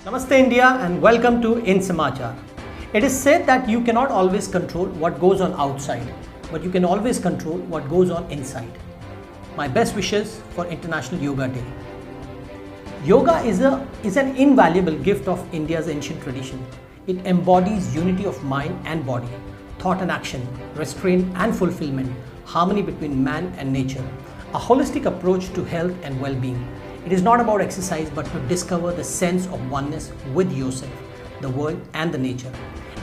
Namaste India and welcome to In Samachar. It is said that you cannot always control what goes on outside, but you can always control what goes on inside. My best wishes for International Yoga Day. Yoga is an invaluable gift of India's ancient tradition. It embodies unity of mind and body, thought and action, restraint and fulfillment, harmony between man and nature, a holistic approach to health and well-being. It is not about exercise but to discover the sense of oneness with yourself, the world and the nature.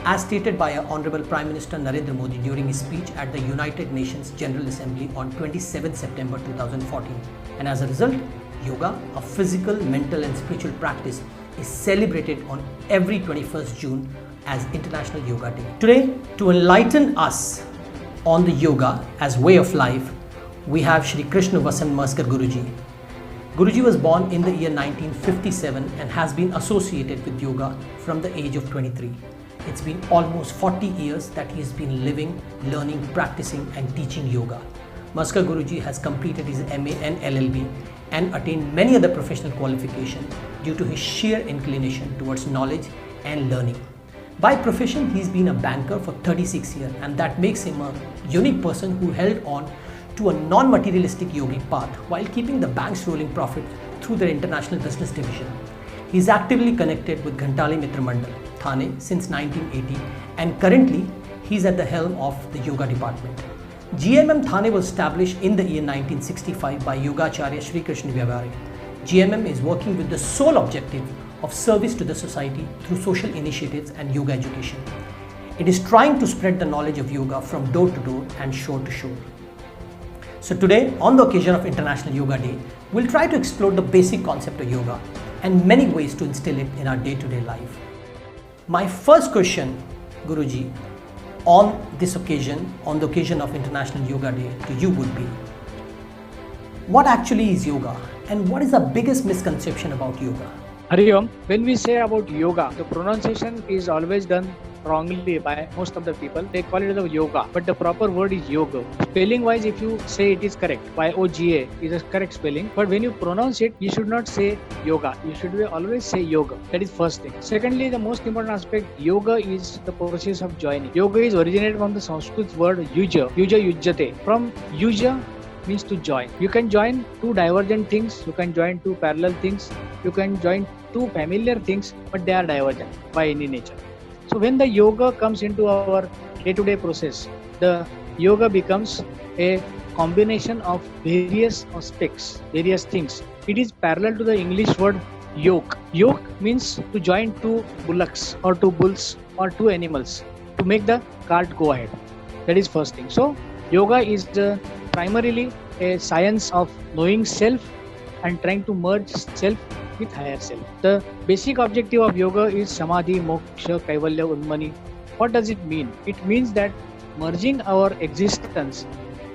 As stated by our Honorable Prime Minister Narendra Modi during his speech at the United Nations General Assembly on 27 September 2014. And as a result, yoga, a physical, mental and spiritual practice, is celebrated on every 21st June as International Yoga Day. Today, to enlighten us on the yoga as way of life, we have Shri Krishna Vasant Maskar Guruji. Guruji was born in the year 1957 and has been associated with yoga from the age of 23. It's been almost 40 years that he has been living, learning, practicing and teaching yoga. Maskar Guruji has completed his MA and LLB and attained many other professional qualifications due to his sheer inclination towards knowledge and learning. By profession, he's been a banker for 36 years and that makes him a unique person who held on to a non-materialistic yogic path while keeping the bank's rolling profit through their international business division. He is actively connected with Ghantali Mitra Mandal, Thane since 1980 and currently he is at the helm of the yoga department. GMM Thane was established in the year 1965 by Yogacharya Sri Krishna Vyavare. GMM is working with the sole objective of service to the society through social initiatives and yoga education. It is trying to spread the knowledge of yoga from door to door and shore to shore. So today, on the occasion of International Yoga Day, we'll try to explore the basic concept of yoga and many ways to instill it in our day-to-day life. My first question, Guruji, on this occasion, on the occasion of International Yoga Day to you would be, what actually is yoga and what is the biggest misconception about yoga? Hari Om, when we say about yoga, the pronunciation is always done wrongly by most of the people. They call it as yoga, but the proper word is yoga. Spelling wise, if you say it is correct, Y-O-G-A is a correct spelling, but when you pronounce it, you should not say yoga. You should always say yoga. That is first thing. Secondly, the most important aspect, yoga is the process of joining. Yoga is originated from the Sanskrit word yuja, yujate. From yuja means to join. You can join two divergent things, you can join two parallel things, you can join two familiar things, but they are divergent by any nature. So when the yoga comes into our day-to-day process, the yoga becomes a combination of various aspects, various things. It is parallel to the English word yoke. Yoke means to join two bullocks or two bulls or two animals to make the cart go ahead. That is first thing. So yoga is primarily a science of knowing self and trying to merge self with higher self. The basic objective of yoga is samadhi, moksha, kaivalya, unmani. What does it mean? It means that merging our existence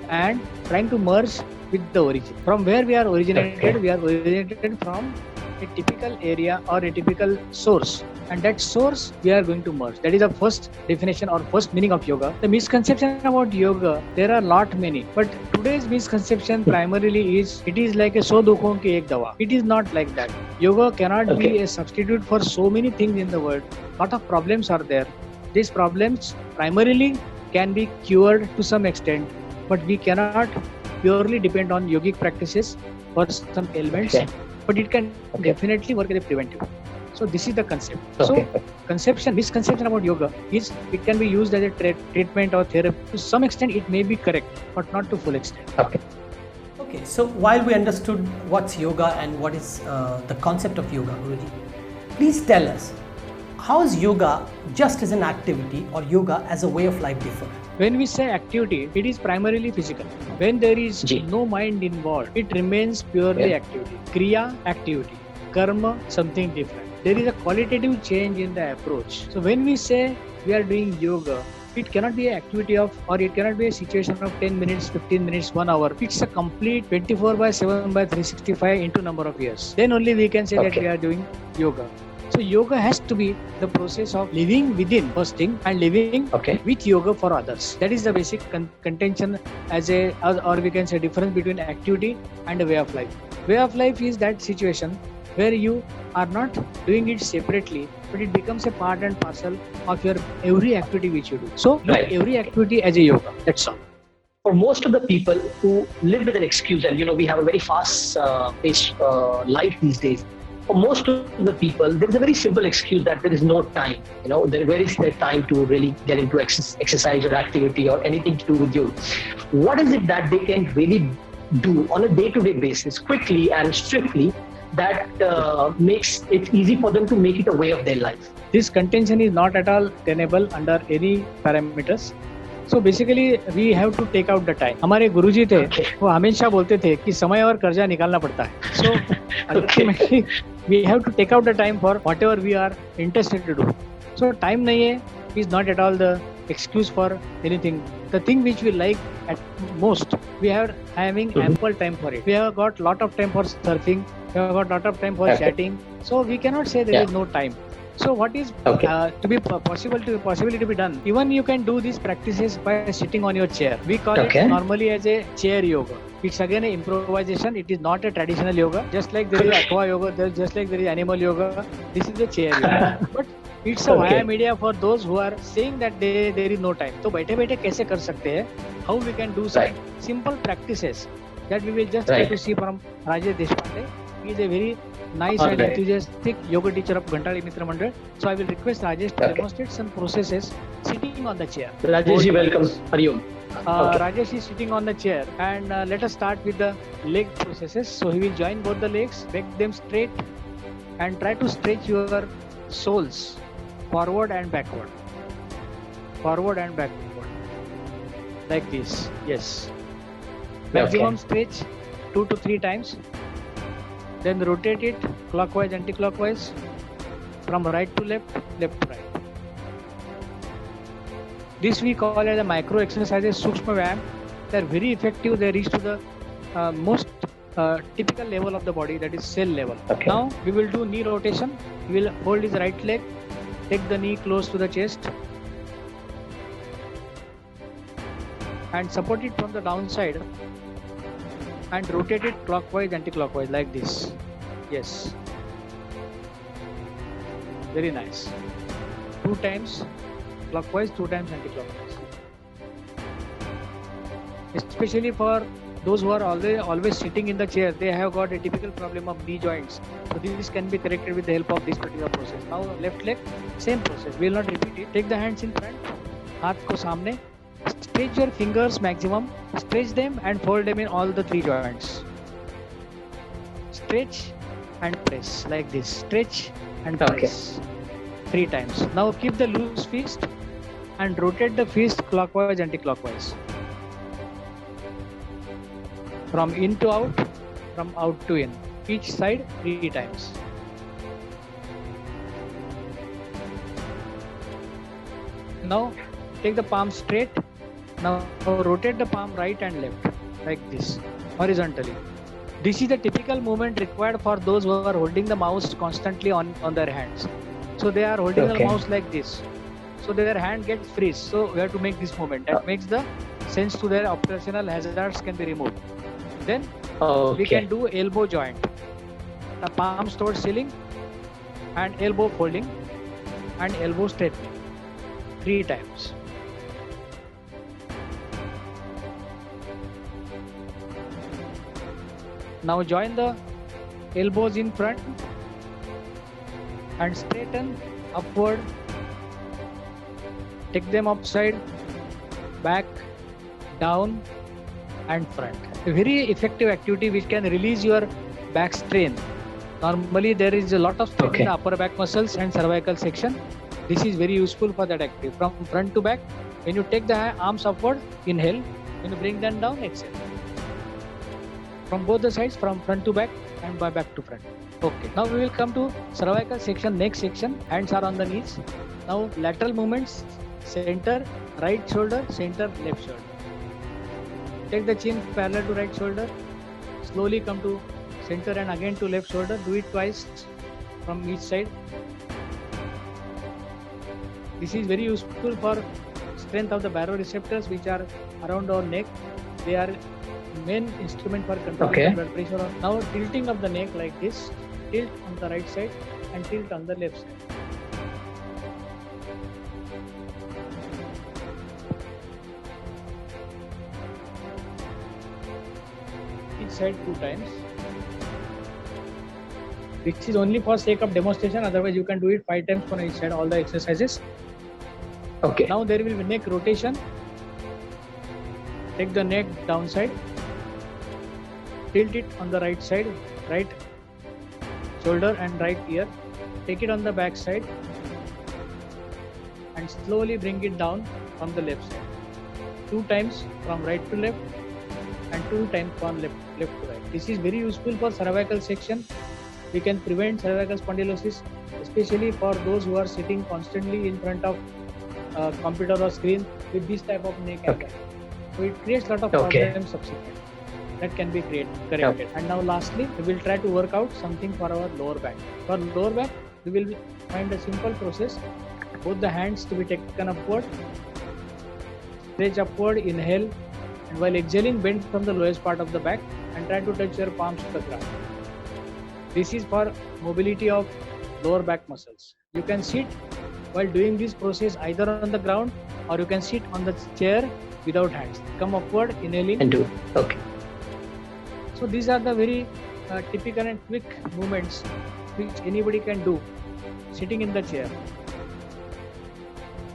and trying to merge with the origin. From where we are originated, we are originated from a typical area or a typical source, and that source we are going to merge. That is the first definition or first meaning of yoga. The misconception about yoga, there are lot many, but today's misconception primarily is it is like a so dukhon ki ek dawa. It is not like that. Yoga cannot be a substitute for so many things in the world. Lot of problems are there. These problems primarily can be cured to some extent, but we cannot purely depend on yogic practices for some ailments. But it can definitely work as a preventive. So this is the concept. So misconception about yoga is it can be used as a treatment or therapy. To some extent it may be correct, but not to full extent. Okay, so while we understood what's yoga and what is the concept of yoga, Guruji, please tell us, how is yoga just as an activity or yoga as a way of life differ? When we say activity, it is primarily physical. When there is no mind involved, it remains purely activity. Kriya, activity. Karma, something different. There is a qualitative change in the approach. So when we say we are doing yoga, it cannot be an activity of, or it cannot be a situation of 10 minutes, 15 minutes, 1 hour. It's a complete 24/7/365 into number of years. Then only we can say that we are doing yoga. So yoga has to be the process of living within first thing and living with yoga for others. That is the basic contention or we can say difference between activity and a way of life. Way of life is that situation where you are not doing it separately, but it becomes a part and parcel of your every activity which you do. So look every activity as a yoga. That's all. For most of the people who live with an excuse, and we have a very fast paced life these days. For most of the people, there is a very simple excuse that there is no time. There is no time to really get into exercise or activity or anything to do with you. What is it that they can really do on a day-to-day basis, quickly and swiftly, that makes it easy for them to make it a way of their life? This contention is not at all tenable under any parameters. So basically we have to take out the time. हमारे गुरुजी थे वो हमेशा बोलते थे कि समय और कर्जा निकालना पड़ता है. So ultimately we have to take out the time for whatever we are interested to do. So time नहीं है is not at all the excuse for anything. The thing which we like at most, we are having ample time for it. We have got lot of time for surfing. We have got lot of time for chatting. So we cannot say there is no time. So what is to be possibly to be done? Even you can do these practices by sitting on your chair. We call it normally as a chair yoga. It's again an improvisation. It is not a traditional yoga. Just like there is aqua yoga, just like there is animal yoga. This is a chair yoga. But it's a via media for those who are saying that there is no time. So बैठे बैठे कैसे कर सकते हैं? How we can do some simple practices that we will just try to see from Rajesh Deshpande. He is a very nice and enthusiastic yoga teacher of Ghantali Mitra Mandal. So I will request Rajesh to demonstrate some processes sitting on the chair. Rajesh, welcome. Hari Om. Rajesh is sitting on the chair, and let us start with the leg processes. So he will join both the legs, make them straight, and try to stretch your soles forward and backward. Forward and backward. Like this. Yes. Maximum stretch 2 to 3 times. Then rotate it clockwise, anti-clockwise, from right to left, left to right. This we call as a micro exercises, Sukshma Vyayam. They are very effective. They reach to the most typical level of the body, that is cell level. Now we will do knee rotation. We will hold his right leg, take the knee close to the chest, and support it from the downside. And rotate it clockwise, anti-clockwise, like this. Yes. Very nice. 2 times clockwise, 2 times anti-clockwise. Especially for those who are always sitting in the chair, they have got a typical problem of knee joints. So this can be corrected with the help of this particular process. Now left leg, same process. We will not repeat it. Take the hands in front, हाथ को सामने. Stretch your fingers maximum, stretch them and fold them in all the 3 joints. Stretch and press like this. Stretch and press 3 times. Now keep the loose fist and rotate the fist clockwise, anti-clockwise. From in to out, from out to in. Each side 3 times. Now take the palm straight. Now rotate the palm right and left like this, horizontally. This is the typical movement required for those who are holding the mouse constantly on their hands. So they are holding the mouse like this. So their hand gets freeze. So we have to make this movement. That makes the sense to their operational hazards can be removed. Then we can do elbow joint. The palms towards ceiling and elbow folding and elbow straightening 3 times. Now join the elbows in front and straighten upward. Take them upside, back, down and front. A very effective activity which can release your back strain. Normally there is a lot of strain in the upper back muscles and cervical section. This is very useful for that activity. From front to back, when you take the arms upward, inhale. When you bring them down, exhale. From both the sides, from front to back and by back to front. Okay. Now we will come to cervical section, neck section. Hands are on the knees. Now lateral movements, center, right shoulder, center, left shoulder. Take the chin parallel to right shoulder. Slowly come to center and again to left shoulder. Do it twice from each side. This is very useful for strength of the baroreceptors which are around our neck. They are main instrument for controlling blood pressure. Now tilting of the neck like this. tilt on the right side and tilt on the left side. Each side 2 times. This is only for sake of demonstration, otherwise you can do it 5 times on each side, all the exercises. Okay. Now there will be neck rotation. Take the neck downside, tilt it on the right side, right shoulder and right ear. Take it on the back side and slowly bring it down from the left side. 2 times from right to left and 2 times from left to right. This is very useful for cervical section. We can prevent cervical spondylosis, especially for those who are sitting constantly in front of computer or screen with this type of neck angle. So it creates a lot of problems subsequently that can be corrected. And now lastly, we will try to work out something for our lower back. For lower back, we will find a simple process. Both the hands to be taken upward, stretch upward, inhale, and while exhaling, bend from the lowest part of the back and try to touch your palms to the ground. This is for mobility of lower back muscles. You can sit while doing this process either on the ground or you can sit on the chair without hands. Come upward, inhaling. And do. Okay. So these are the very typical and quick movements which anybody can do sitting in the chair.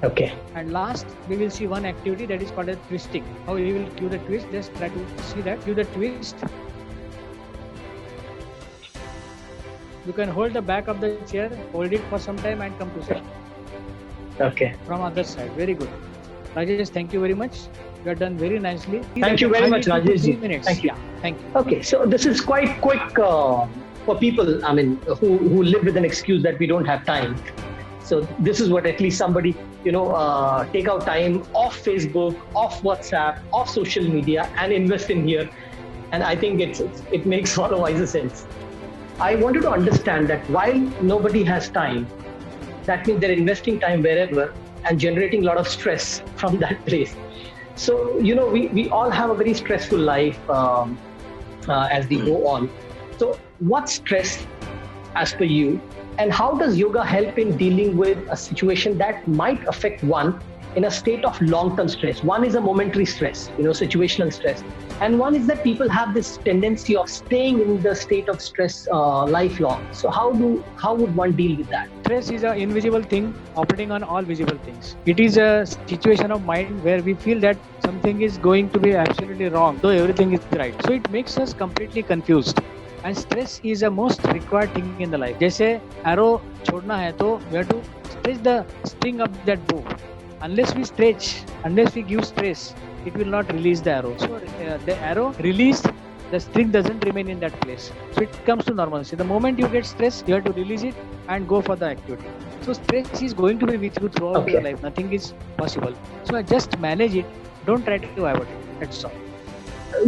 Okay. And last, we will see one activity that is called as twisting. How we will do the twist, just try to see that. Do the twist. You can hold the back of the chair, hold it for some time and come to sit. Okay. From other side. Very good. Rajesh, thank you very much. You have done very nicely. Thank you very much, Rajesh. 3 minutes. Thank you. Yeah, thank you. Okay, so this is quite quick for people, I mean, who live with an excuse that we don't have time. So this is what at least somebody, take out time off Facebook, off WhatsApp, off social media and invest in here. And I think it makes all the wiser sense. I wanted to understand that while nobody has time, that means they're investing time wherever and generating a lot of stress from that place. So, we all have a very stressful life as we go on. So what's stress as per you? And how does yoga help in dealing with a situation that might affect one in a state of long-term stress? One is a momentary stress, situational stress. And one is that people have this tendency of staying in the state of stress lifelong. So how would one deal with that? Stress is an invisible thing operating on all visible things. It is a situation of mind where we feel that something is going to be absolutely wrong, though everything is right. So it makes us completely confused. And stress is a most required thing in the life. जैसे arrow छोड़ना है तो we have to stretch the string of that bow. Unless we stretch, unless we give stress, it will not release the arrow. So the arrow released, the string doesn't remain in that place. So it comes to normalcy. The moment you get stress, you have to release it and go for the activity. So stress is going to be with you throughout your life. Nothing is possible. So just manage it. Don't try to avoid it. That's all.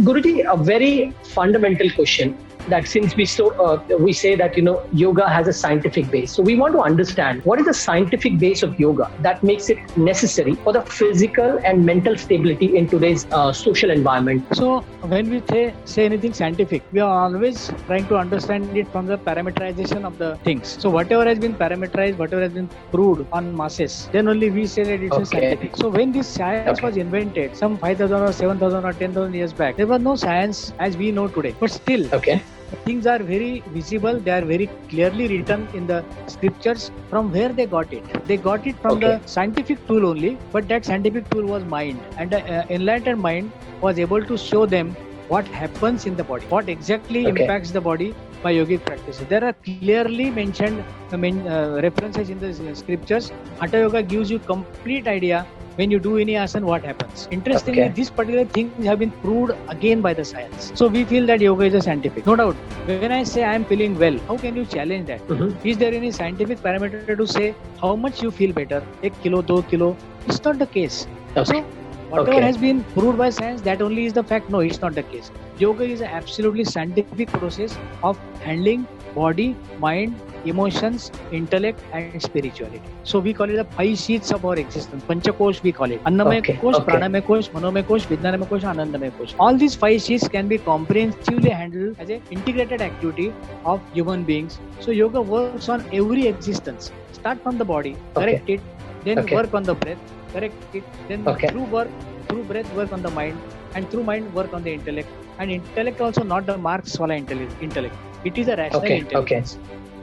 Guruji, a very fundamental question. That since we say that yoga has a scientific base, so we want to understand what is the scientific base of yoga that makes it necessary for the physical and mental stability in today's social environment. So when we say anything scientific, we are always trying to understand it from the parameterization of the things. So whatever has been parameterized, whatever has been proved on masses, then only we say that it's a scientific. So when this science was invented, some 5,000 or 7,000 or 10,000 years back, there was no science as we know today. But still, things are very visible. They are very clearly written in the scriptures from where they got it. They got it from the scientific tool only, but that scientific tool was mind. And the enlightened mind was able to show them what happens in the body, what exactly impacts the body by yogic practices. There are clearly mentioned references in the scriptures. Hatha Yoga gives you complete idea when you do any asana, what happens. Interestingly, these particular things have been proved again by the science. So we feel that yoga is a scientific. No doubt. When I say I am feeling well, how can you challenge that? Is there any scientific parameter to say how much you feel better? 1 kilo, 2 kilo? It's not the case. So whatever has been proved by science, that only is the fact. No, it's not the case. Yoga is an absolutely scientific process of handling body, mind emotions, intellect, and spirituality. So we call it the 5 sheets of our existence. Panchakosh we call it. Annamay kosh, pranamay kosh, manomay kosh, vijnanamay kosh, anandamay kosh. All these 5 sheets can be comprehensively handled as an integrated activity of human beings. So yoga works on every existence. Start from the body, correct it, then work on the breath, correct it, then through breath work on the mind, and through mind work on the intellect. And intellect also not the Marx wala intellect. It is a rational intelligence.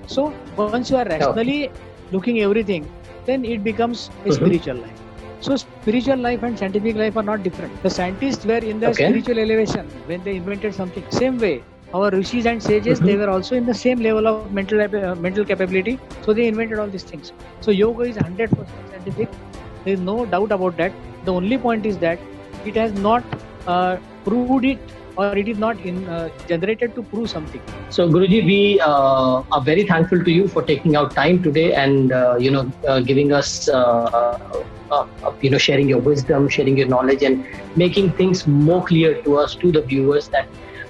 So once you are rationally looking everything, then it becomes a spiritual life. So spiritual life and scientific life are not different. The scientists were in the spiritual elevation when they invented something. Same way, our rishis and sages, they were also in the same level of mental capability. So they invented all these things. So yoga is 100% scientific. There is no doubt about that. The only point is that it has not proved it, or it is not generated to prove something. So Guruji, we are very thankful to you for taking out time today and giving us sharing your wisdom, sharing your knowledge, and making things more clear to us, to the viewers, that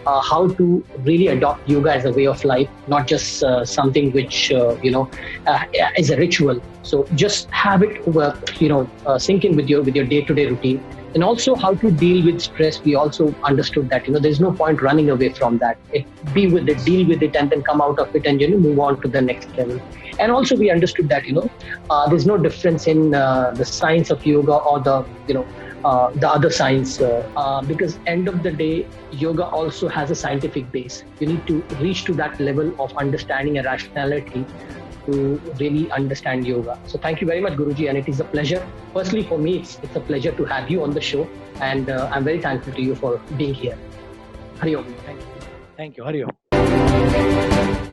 how to really adopt yoga as a way of life, not just something which is a ritual. So just have it sink in with your day-to-day routine. And also how to deal with stress. We also understood that there's no point running away from that. Be with it, deal with it, and then come out of it and move on to the next level. And also we understood that there's no difference in the science of yoga or the other science, because end of the day, yoga also has a scientific base. You need to reach to that level of understanding and rationality to really understand yoga. So thank you very much, Guruji, and it is a pleasure. Personally, for me, it's a pleasure to have you on the show, and I'm very thankful to you for being here. Hari Om. Thank you. Hari Om.